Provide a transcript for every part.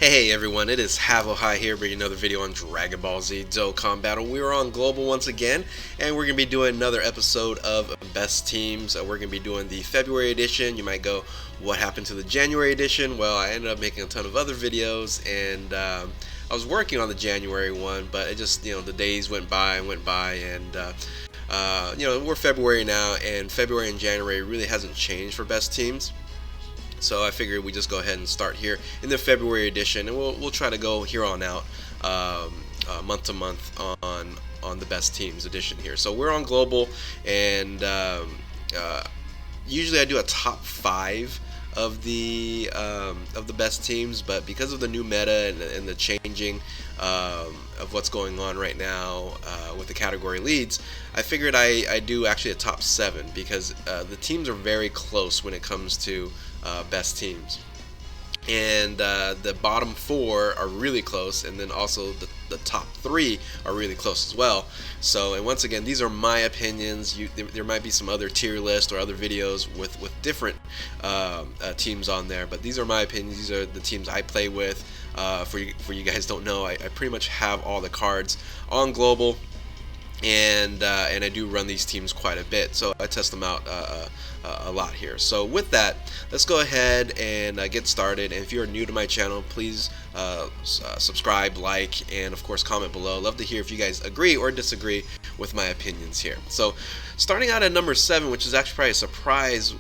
Hey everyone, it is Havo High here bringing another video on Dragon Ball Z Dokkan Battle. We are on Global once again, and we're going to be doing another episode of Best Teams. We're going to be doing the February edition. You might go, what happened to the January edition? Well, I ended up making a ton of other videos, and I was working on the January one, but it just, the days went by and went by, and we're February now, and February and January really hasn't changed for Best Teams. So I figured we just go ahead and start here in the February edition, and we'll try to go here on out, month to month on the best teams edition here. So we're on global, and usually I do a top 5 of the best teams, but because of the new meta and the changing of what's going on right now with the category leads, I figured I do actually a top 7 because the teams are very close when it comes to best teams, and the bottom 4 are really close, and then also the top 3 are really close as well. So, and once again, these are my opinions. There might be some other tier list or other videos with different teams on there, but these are my opinions. These are the teams I play with. For you guys don't know, I pretty much have all the cards on global, and I do run these teams quite a bit, so I test them out a lot here. So with that, let's go ahead and get started. And if you're new to my channel, please subscribe, like, and of course comment below. Love to hear if you guys agree or disagree with my opinions here. So starting out at number 7, which is actually probably a surprise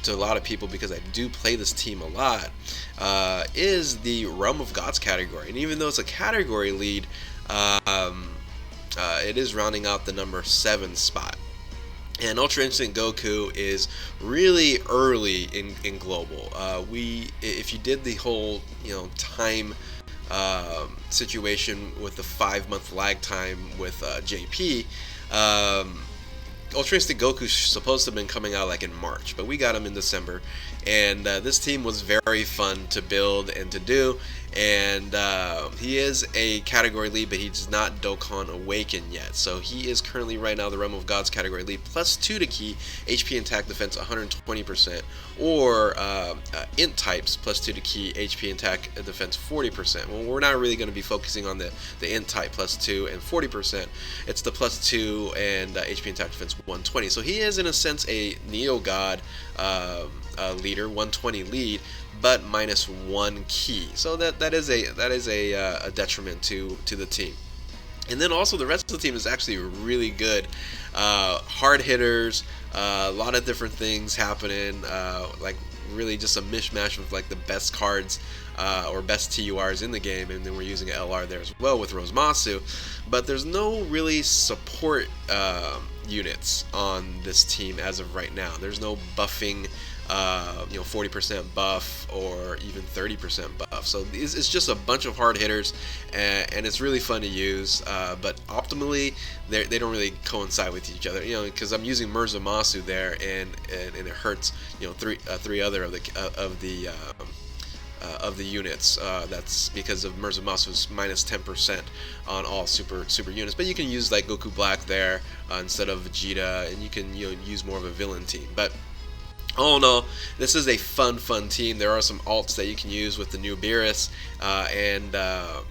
to a lot of people because I do play this team a lot, is the Realm of Gods category. And even though it's a category lead, it is rounding out the number 7 spot. And Ultra Instinct Goku is really early in global. If you did the whole time situation with the 5-month lag time with JP, Ultra Instinct Goku's supposed to have been coming out like in March, but we got him in December, and this team was very fun to build and to do. And he is a category lead, but he's not Dokkan Awakened yet. So he is currently right now the Realm of Gods category lead, plus 2 to key, HP and attack defense 120%, or int types plus 2 to key, HP and attack defense 40%. Well, we're not really going to be focusing on the int type plus 2 and 40%. It's the plus 2 and HP and attack defense 120. So he is in a sense a Neo God leader, 120 lead, but minus 1 key. So that is a detriment to the team. And then also the rest of the team is actually really good. Hard hitters, a lot of different things happening, like really just a mishmash of like the best cards or best TURs in the game, and then we're using an LR there as well with Rosemasu. But there's no really support units on this team as of right now. There's no buffing, 40% buff or even 30% buff. So it's just a bunch of hard hitters, and it's really fun to use. But optimally, they don't really coincide with each other. Because I'm using Murzomasu there, and it hurts. Three other of the units. That's because of Murzomasu's minus 10% on all super units. But you can use like Goku Black there instead of Vegeta, and you can use more of a villain team. But all in all, this is a fun team. There are some alts that you can use with the new Beerus and the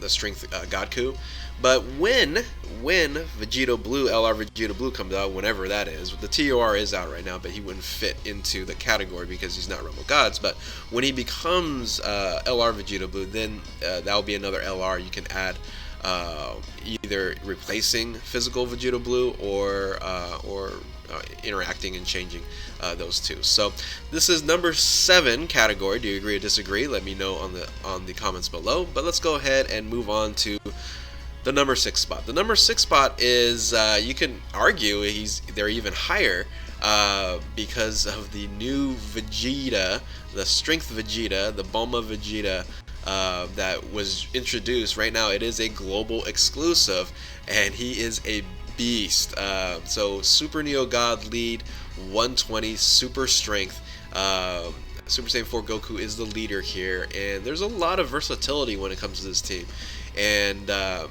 Strength Godku. But when Vegito Blue, LR Vegito Blue comes out, whenever that is, the TOR is out right now, but he wouldn't fit into the category because he's not Realm of Gods. But when he becomes LR Vegito Blue, then that'll be another LR you can add, either replacing physical Vegito Blue or interacting and changing those two. So this is number 7 category. Do you agree or disagree? Let me know on the comments below. But let's go ahead and move on to the number 6 spot. The number 6 spot is, you can argue they're even higher because of the new Vegeta, the Strength Vegeta, the Bulma Vegeta that was introduced. Right now it is a global exclusive, and he is a beast. So Super Neo God lead, 120 super strength. Super Saiyan 4 Goku is the leader here, and there's a lot of versatility when it comes to this team. and a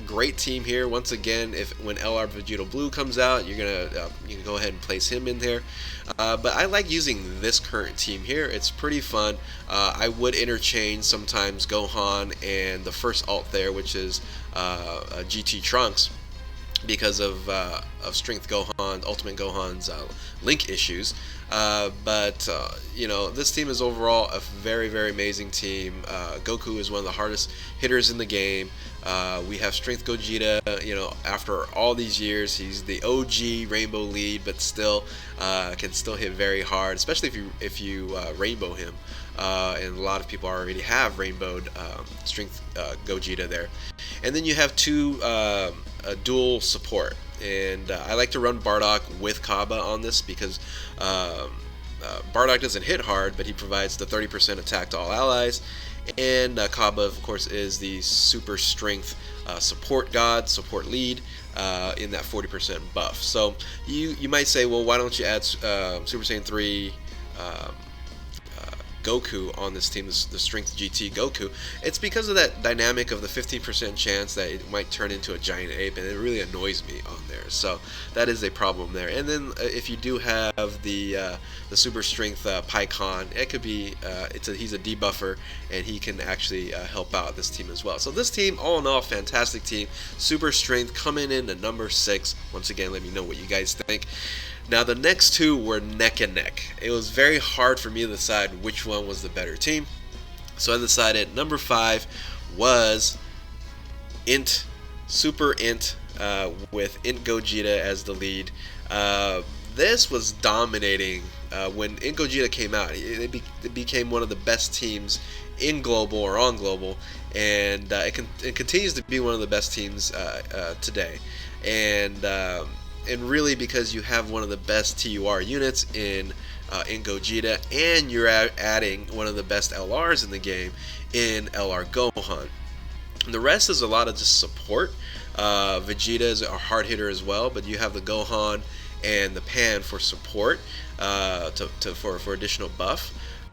great team here. Once again, if when LR Vegito Blue comes out, you can go ahead and place him in there. But I like using this current team here. It's pretty fun. I would interchange sometimes Gohan and the first alt there, which is GT Trunks, because of Strength Gohan, Ultimate Gohan's link issues. But you know, this team is overall a very amazing team. Goku is one of the hardest hitters in the game. We have Strength Gogeta. You know, after all these years, he's the OG Rainbow lead, but still can still hit very hard, especially if you Rainbow him. And a lot of people already have Rainbowed Strength Gogeta there. And then you have two dual support. And I like to run Bardock with Kaba on this because Bardock doesn't hit hard, but he provides the 30% attack to all allies. And Kaba, of course, is the super strength support god, support lead in that 40% buff. So you might say, well, why don't you add Super Saiyan 3 Goku on this team, the Strength GT Goku? It's because of that dynamic of the 15% chance that it might turn into a giant ape, and it really annoys me on there. So that is a problem there. And then if you do have the Super Strength Pycon, it could be he's a debuffer, and he can actually help out this team as well. So this team, all in all, fantastic team. Super Strength coming in at number 6. Once again, let me know what you guys think. Now the next two were neck and neck. It was very hard for me to decide which one was the better team. So I decided number 5 was Int, Super Int, with Int Gogeta as the lead. This was dominating when Int Gogeta came out. It became one of the best teams in Global or on Global, and it continues to be one of the best teams today. And really, because you have one of the best TUR units in Gogeta, and you're adding one of the best LRs in the game in LR Gohan. And the rest is a lot of just support. Vegeta is a hard hitter as well, but you have the Gohan and the Pan for support, for additional buff.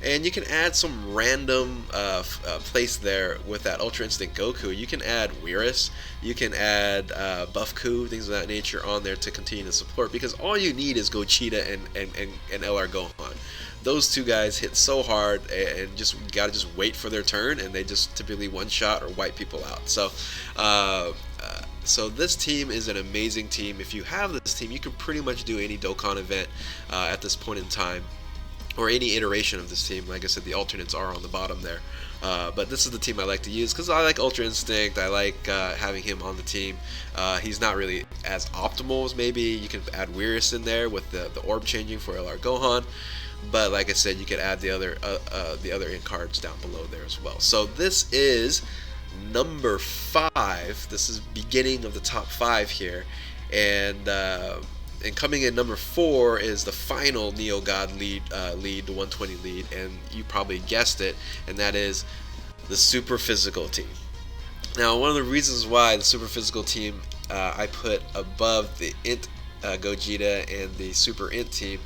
And you can add some random place there with that Ultra Instinct Goku. You can add Whirus, you can add Buff Ku, things of that nature on there to continue to support, because all you need is Gogeta and LR Gohan. Those two guys hit so hard, and just gotta just wait for their turn, and they just typically one shot or wipe people out. So so this team is an amazing team. If you have this team, you can pretty much do any Dokkan event at this point in time, or any iteration of this team. Like I said, the alternates are on the bottom there. But this is the team I like to use because I like Ultra Instinct. I like having him on the team. He's not really as optimal as maybe. You can add Whirus in there with the orb changing for LR Gohan. But like I said, you could add the other in cards down below there as well. So this is number 5. This is beginning of the top 5 here. And coming in number 4 is the final Neo God lead, the 120 lead, and you probably guessed it, and that is the Super Physical team. Now, one of the reasons why the Super Physical team I put above the Int Gogeta and the Super Int team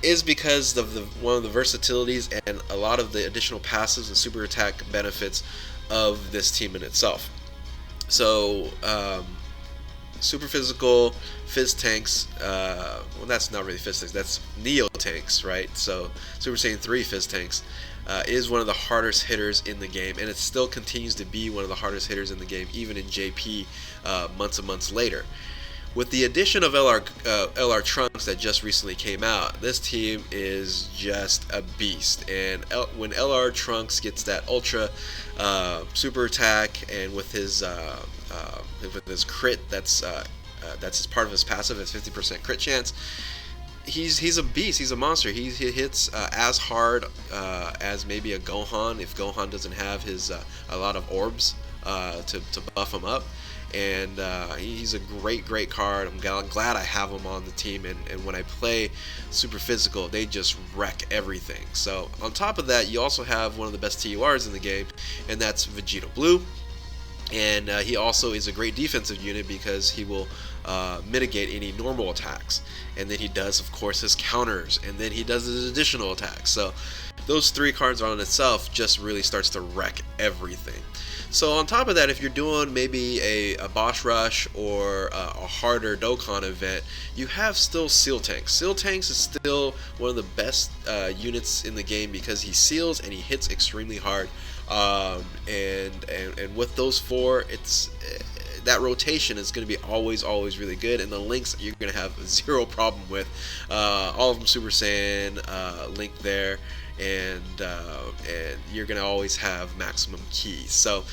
is because of one of the versatilities and a lot of the additional passives and super attack benefits of this team in itself. So, Super Physical Fizz Tanks, well, that's not really Fizz Tanks, that's Neo Tanks, right? So Super Saiyan 3 Fizz Tanks is one of the hardest hitters in the game, and it still continues to be one of the hardest hitters in the game, even in JP months and months later. With the addition of LR Trunks that just recently came out, this team is just a beast. And when LR Trunks gets that Ultra super attack, and with his crit, that's as part of his passive, his 50% crit chance. He's a beast. He's a monster. He hits as hard as maybe a Gohan if Gohan doesn't have his a lot of orbs to buff him up. And he's a great card. I'm glad I have him on the team. And when I play Super Physical, they just wreck everything. So on top of that, you also have one of the best TURs in the game, and that's Vegito Blue. And he also is a great defensive unit because he will mitigate any normal attacks. And then he does, of course, his counters, and then he does his additional attacks. So those 3 cards on itself just really starts to wreck everything. So on top of that, if you're doing maybe a boss rush or a harder Dokkan event, you have still Seal Tanks. Seal Tanks is still one of the best units in the game because he seals and he hits extremely hard. And with those 4, it's that rotation is going to be always really good, and the links you're going to have 0 problem with. All of them Super Saiyan, Link there, and you're going to always have maximum keys. So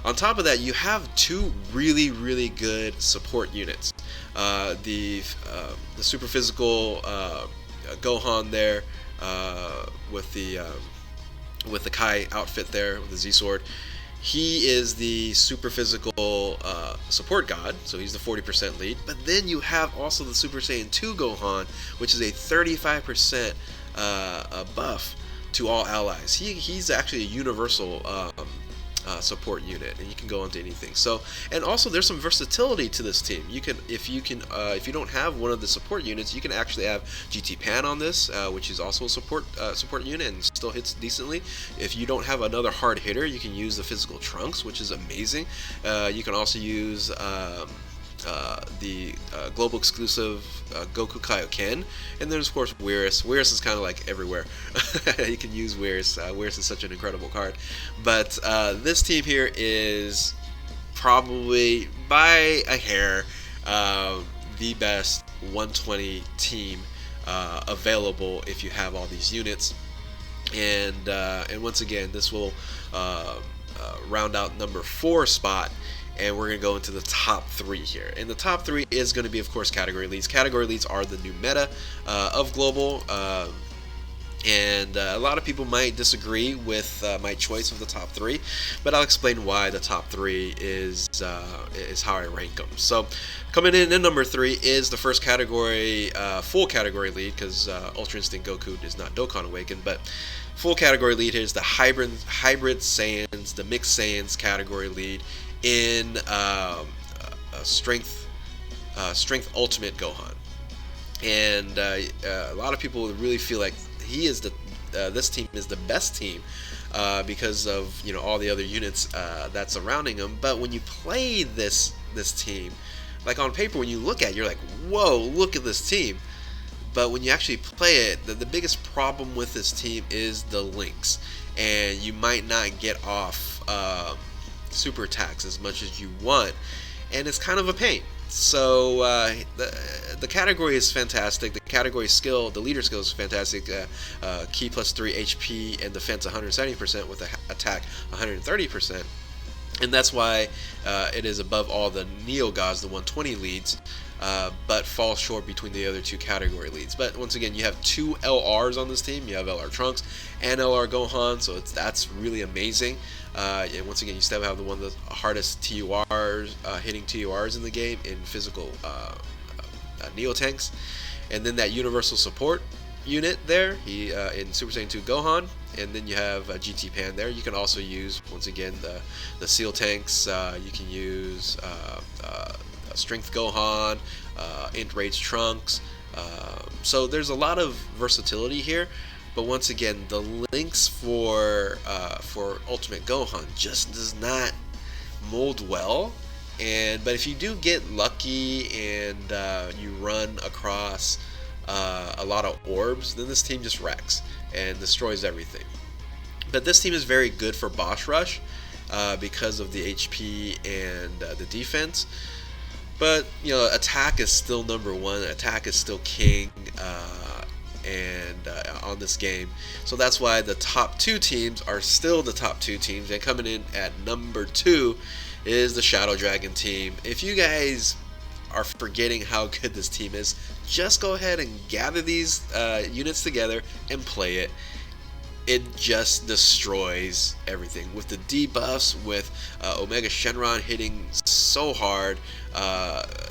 on top of that, you have 2 really good support units. The super physical Gohan there with the Kai outfit there with the Z sword. He is the super physical support god, so he's the 40% lead. But then you have also the Super Saiyan 2 Gohan, which is a 35% buff to all allies. He's actually a universal support unit, and you can go onto anything. So, and also there's some versatility to this team. You can, if you don't have one of the support units, you can actually have GT Pan on this, which is also a support unit and still hits decently. If you don't have another hard hitter, you can use the physical Trunks, which is amazing. You can also use the global exclusive Goku Kaioken, and then of course Whirus. Whirus is kind of like everywhere. You can use Whirus. Whirus is such an incredible card. But this team here is probably by a hair the best 120 team available if you have all these units. And once again, this will round out number 4 spot. And we're going to go into the top 3 here. And the top 3 is going to be, of course, category leads. Category leads are the new meta of Global. And a lot of people might disagree with my choice of the top 3, but I'll explain why the top 3 is how I rank them. So coming in at number 3 is the first category, full category lead, because Ultra Instinct Goku is not Dokkan Awakened, but full category lead is the hybrid Saiyans, the mixed Saiyans category lead in strength ultimate Gohan. And a lot of people really feel like he is this team is the best team because of all the other units that's surrounding him. But when you play this team, like on paper, when you look at it, you're like, whoa, look at this team. But when you actually play it, the biggest problem with this team is the links, and you might not get off super attacks as much as you want, and it's kind of a pain. So the category is fantastic. The category skill, the leader skill is fantastic. Key plus 3 HP and defense 170% with attack 130%. And that's why it is above all the Neo Gods, the 120 leads, but falls short between the other 2 category leads. But once again, you have 2 LRs on this team. You have LR Trunks and LR Gohan, so that's really amazing. And once again, you still have one of the hardest TURs, hitting TURs in the game in physical Neo Tanks. And then that universal support unit there, in Super Saiyan 2 Gohan. And then you have GT Pan there. You can also use, once again, the Seal Tanks. You can use Strength Gohan, Int Rage Trunks. So there's a lot of versatility here. But once again, the links for Ultimate Gohan just does not mold well. But if you do get lucky and you run across a lot of orbs, then this team just wrecks and destroys everything. But this team is very good for boss rush because of the HP and the defense. But attack is still number 1. Attack is still king. On this game, so that's why the top 2 teams are still the top 2 teams. And coming in at number 2 is the Shadow Dragon team. If you guys are forgetting how good this team is, just go ahead and gather these units together and play it. It just destroys everything with the debuffs, with Omega Shenron hitting so hard.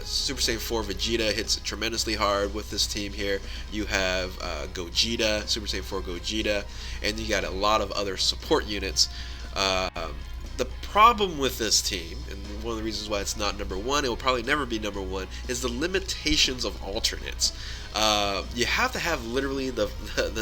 Super Saiyan 4 Vegeta hits tremendously hard with this team here. You have Gogeta, Super Saiyan 4 Gogeta, and you got a lot of other support units. The problem with this team, and one of the reasons why it's not number one, it will probably never be number one, is the limitations of alternates. You have to have literally the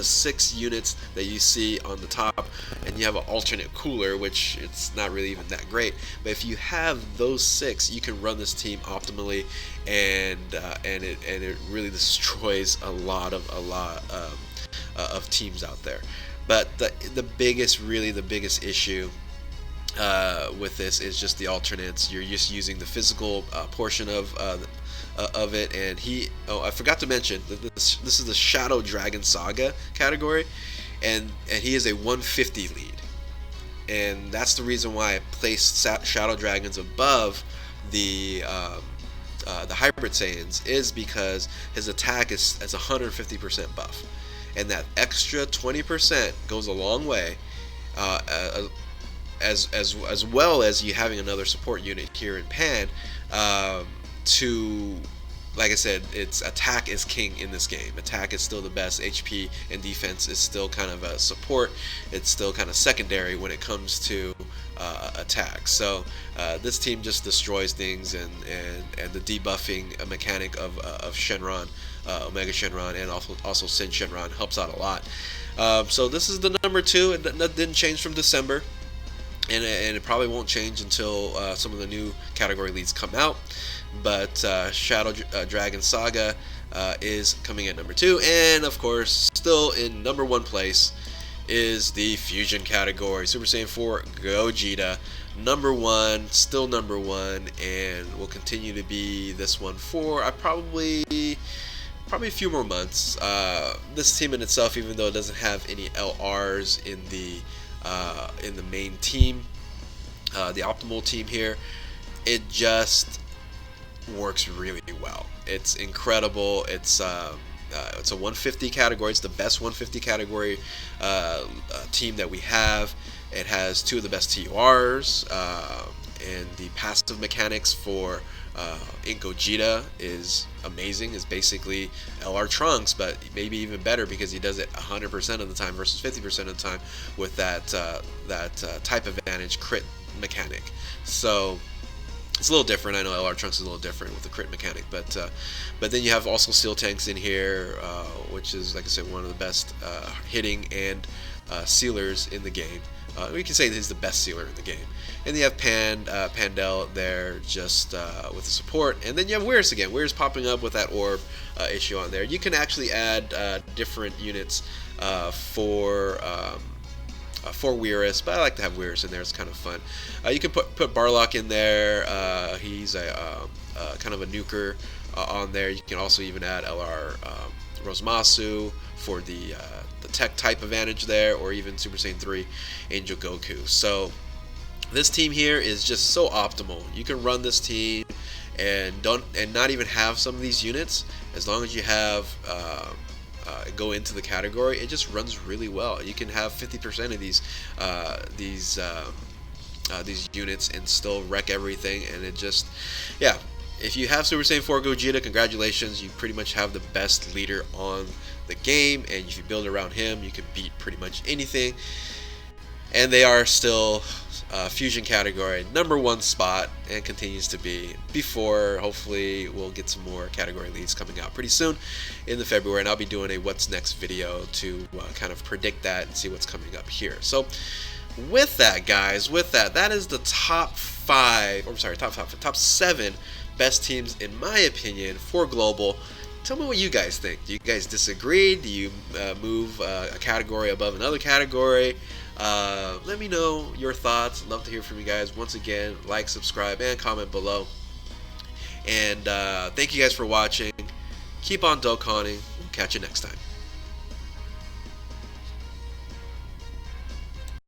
6 units that you see on the top, and you have an alternate cooler, which it's not really even that great. But if you have those 6, you can run this team optimally, and it really destroys a lot of teams out there. But the biggest issue with this is just the alternates. You're just using the physical portion of it, and I forgot to mention that this is the Shadow Dragon Saga category, and he is a 150 lead, and that's the reason why I placed Shadow Dragons above the Hybrid Saiyans, is because his attack is 150% buff, and that extra 20% goes a long way. As well as you having another support unit here in Pan, to, like I said, its attack is king in this game. Attack is still the best. HP and defense is still kind of a support. It's still kind of secondary when it comes to attack. So this team just destroys things, and the debuffing mechanic of Shenron, Omega Shenron, and also Sin Shenron helps out a lot. So this is the number 2, and that didn't change from December. And it probably won't change until some of the new category leads come out. But Shadow Dragon Saga is coming at number 2. And, of course, still in number 1 place is the Fusion category. Super Saiyan 4 Gogeta. Number 1, still number 1, and will continue to be this one for probably a few more months. This team in itself, even though it doesn't have any LRs in the main team, the optimal team here, it just works really well. It's incredible. It's a 150 category. It's the best 150 category team that we have. It has 2 of the best TURs, and the passive mechanics for Gogeta is amazing. It's basically LR Trunks, but maybe even better because he does it 100% of the time versus 50% of the time with that type advantage crit mechanic. So it's a little different. I know LR Trunks is a little different with the crit mechanic, but then you have also Steel Tanks in here, which is, like I said, one of the best hitting and sealers in the game. We can say he's the best sealer in the game. And you have Pandel there just with the support. And then you have Weirs again. Weirs popping up with that orb issue on there. You can actually add different units for Weirs, but I like to have Weirs in there. It's kind of fun. You can put Barlock in there. He's a kind of a nuker on there. You can also even add LR Rosmasu for the tech type advantage there, or even Super Saiyan 3 Angel Goku. So this team here is just so optimal. You can run this team and not even have some of these units. As long as you have go into the category, it just runs really well. You can have 50% of these units and still wreck everything, and it just, yeah. If you have Super Saiyan 4 Gogeta, congratulations. You pretty much have the best leader on the game, and if you build around him, you can beat pretty much anything. And they are still Fusion category number 1 spot, and continues to be, before hopefully we'll get some more category leads coming out pretty soon in the February, and I'll be doing a what's next video to kind of predict that and see what's coming up here. So with that, guys, that is the top 7 best teams in my opinion for global. Tell me what you guys think. Do you guys disagree? Do you move a category above another category? Let me know your thoughts. Love to hear from you guys. Once again, like, subscribe, and comment below. And thank you guys for watching. Keep on Dokkaning. We'll catch you next time.